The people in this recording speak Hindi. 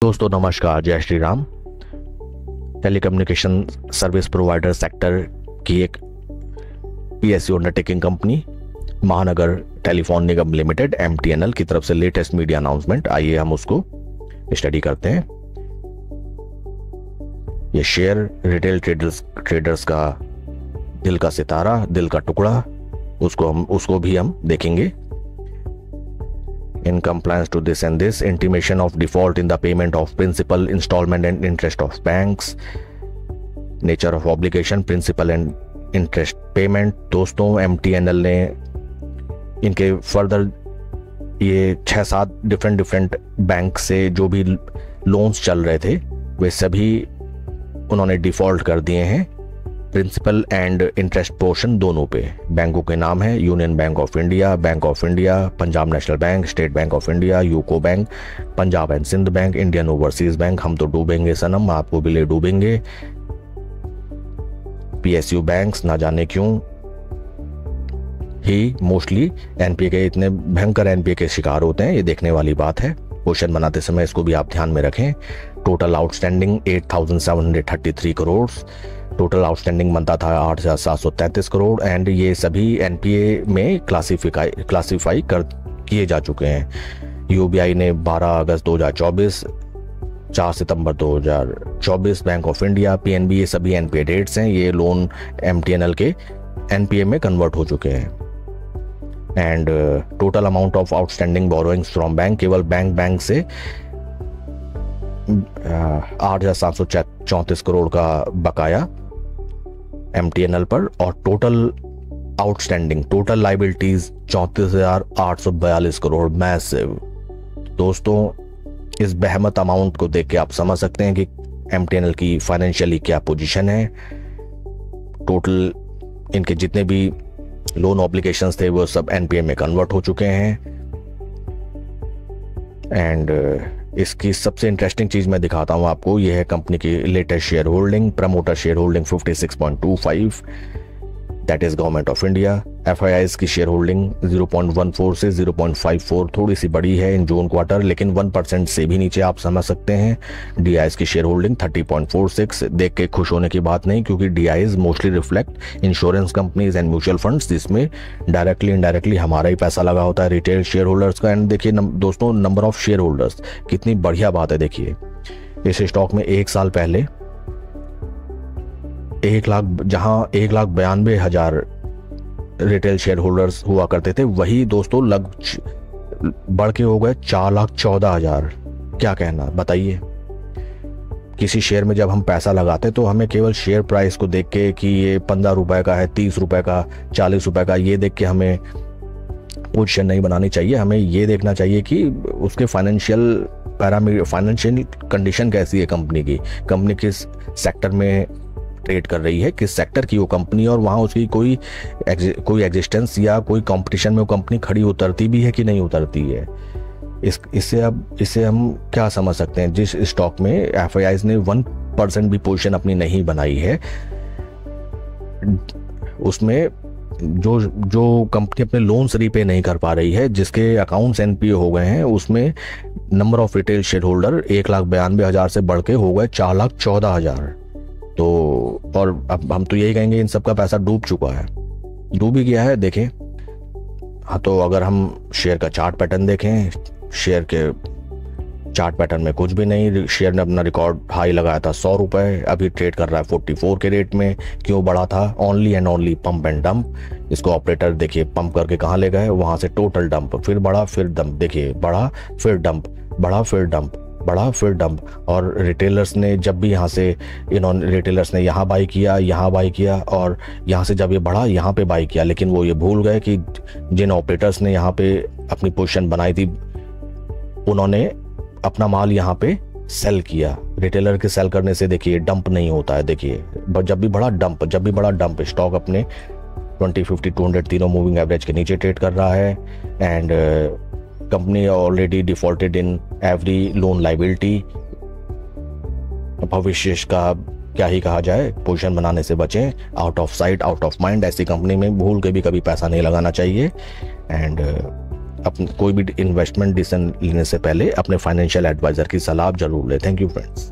दोस्तों नमस्कार, जय Shri Ram. Telecommunication service provider sector की एक पीएसयू अंडरटेकिंग कंपनी महानगर टेलीफोन निगम लिमिटेड MTNL की तरफ से लेटेस्ट मीडिया अनाउंसमेंट, आइए हम उसको स्टडी करते हैं। ये शेयर रिटेल ट्रेडर्स का दिल का सितारा, दिल का टुकड़ा, उसको भी हम देखेंगे। In compliance to this and this, intimation of default in the payment of principal, installment and interest of banks, nature of obligation, principal and interest payment। दोस्तों MTNL ने इनके फर्दर ये 6-7 डिफरेंट बैंक से जो भी लोन्स चल रहे थे वे सभी उन्होंने डिफॉल्ट कर दिए हैं, प्रिंसिपल एंड इंटरेस्ट पोर्शन दोनों पे। बैंकों के नाम है Union Bank of India, Punjab National Bank, State Bank of India, UCO Bank, Punjab and Sindh Bank, Indian Overseas Bank. हम तो डूबेंगे सनम, आपको भी ले डूबेंगे। PSU बैंक्स ना जाने क्यों ही मोस्टली NPA के, इतने भयंकर NPA के शिकार होते हैं, ये देखने वाली बात है। क्वेश्चन बनाते समय इसको भी आप ध्यान में रखें। Total outstanding 8,733 crore, total outstanding बनता था 8,733 करोड़ एंड ये सभी NPA में क्लासिफाई किए जा चुके हैं। UBI ने 12 अगस्त 2024, 4 सितंबर 2024, बैंक ऑफ इंडिया, PNB, ये सभी NPA डेट्स हैं। ये लोन MTNL के NPA में कन्वर्ट हो चुके हैं। And total amount of outstanding borrowings from bank, केवल बैंक से 8,734 करोड़ का बकाया MTNL पर, और टोटल लाइबिलिटीज 34,842 करोड़, मैसिव। दोस्तों इस बेहमत अमाउंट को देख के आप समझ सकते हैं कि MTNL की फाइनेंशियली क्या पोजीशन है। टोटल इनके जितने भी लोन ऑब्लिगेशंस थे वो सब NPA में कन्वर्ट हो चुके हैं। एंड इसकी सबसे इंटरेस्टिंग चीज मैं दिखाता हूं आपको, यह है कंपनी की latest share holding. Promoter share holding 56.25, that is government of India. FIIs की शेयर होल्डिंग 0.14 से 0.54, थोड़ी सी बड़ी है इन जून क्वार्टर, लेकिन 1% से भी नीचे आप समझ सकते हैं। DIs की शेयर होल्डिंग 30.46, देख के खुश होने की बात नहीं, क्योंकि DIs mostly reflect insurance companies and mutual funds, जिसमें डायरेक्टली इनडायरेक्टली हमारा ही पैसा लगा होता है, रिटेल शेयर होल्डर्स का। एंड देखिए दोस्तों, नंबर ऑफ शेयर होल्डर्स, कितनी बढ़िया बात है। देखिए इस स्टॉक में एक साल पहले 1,92,000 रिटेल शेयर होल्डर्स हुआ करते थे, वही दोस्तों बढ़ के हो गए 4,14,000। क्या कहना बताइए। किसी शेयर में जब हम पैसा लगाते तो हमें केवल शेयर प्राइस को देख के कि ये 15 रुपए का है, 30 रुपए का, 40 रुपए का, ये देख के हमें पोजीशन नहीं बनानी चाहिए। हमें ये देखना चाहिए कि उसके फाइनेंशियल कंडीशन कैसी है कंपनी किस सेक्टर में ट्रेड कर रही है, किस सेक्टर की वो कंपनी, और वहाँ उसकी कोई एग्जिस्टेंस या कोई कंपटीशन में वो कंपनी खड़ी उतरती भी है कि नहीं उतरती है। इससे हम क्या समझ सकते हैं, जिस स्टॉक में FIIs ने 1% भी पोजीशन अपनी नहीं बनाई है, उसमें जो कंपनी अपने लोन्स रीपे नहीं कर पा रही है, जिसके अकाउंट्स NPA हो गए हैं, उसमें number of retail share holder 1,92,000 से बढ़ के हो गए 4,14,000। तो और अब हम तो यही कहेंगे इन सबका पैसा डूब चुका है, डूब ही गया है। देखें हाँ, तो अगर हम शेयर का चार्ट पैटर्न देखें, शेयर के चार्ट पैटर्न में कुछ भी नहीं। शेयर ने अपना रिकॉर्ड हाई लगाया था 100 रुपए, अभी ट्रेड कर रहा है 44 के रेट में। क्यों बढ़ा था? Only and only pump and dump. इसको ऑपरेटर देखिए पंप करके कहाँ ले गए, वहां से टोटल डंप, फिर बढ़ा फिर डंप, देखिए बढ़ा फिर डंप, बढ़ा फिर डंप, बढ़ा फिर डंप। और रिटेलर्स ने जब भी यहाँ से रिटेलर्स ने यहाँ बाई किया, यहाँ बाई किया, और यहाँ से जब ये बढ़ा यहाँ पे बाई किया, लेकिन वो ये भूल गए कि जिन ऑपरेटर्स ने यहाँ पे अपनी पोजीशन बनाई थी उन्होंने अपना माल यहाँ पे सेल किया। रिटेलर के सेल करने से देखिए डंप नहीं होता है। देखिए जब भी बड़ा डंप, स्टॉक अपने 20, 50, 200 तीनों मूविंग एवरेज के नीचे ट्रेड कर रहा है। And company already defaulted in every loan liability. भविष्य का क्या ही कहा जाए, पोजीशन बनाने से बचें। Out of sight out of mind, ऐसी कंपनी में भूल के भी कभी पैसा नहीं लगाना चाहिए। एंड कोई भी इन्वेस्टमेंट डिसीजन लेने से पहले अपने फाइनेंशियल एडवाइजर की सलाह जरूर लें। Thank you friends.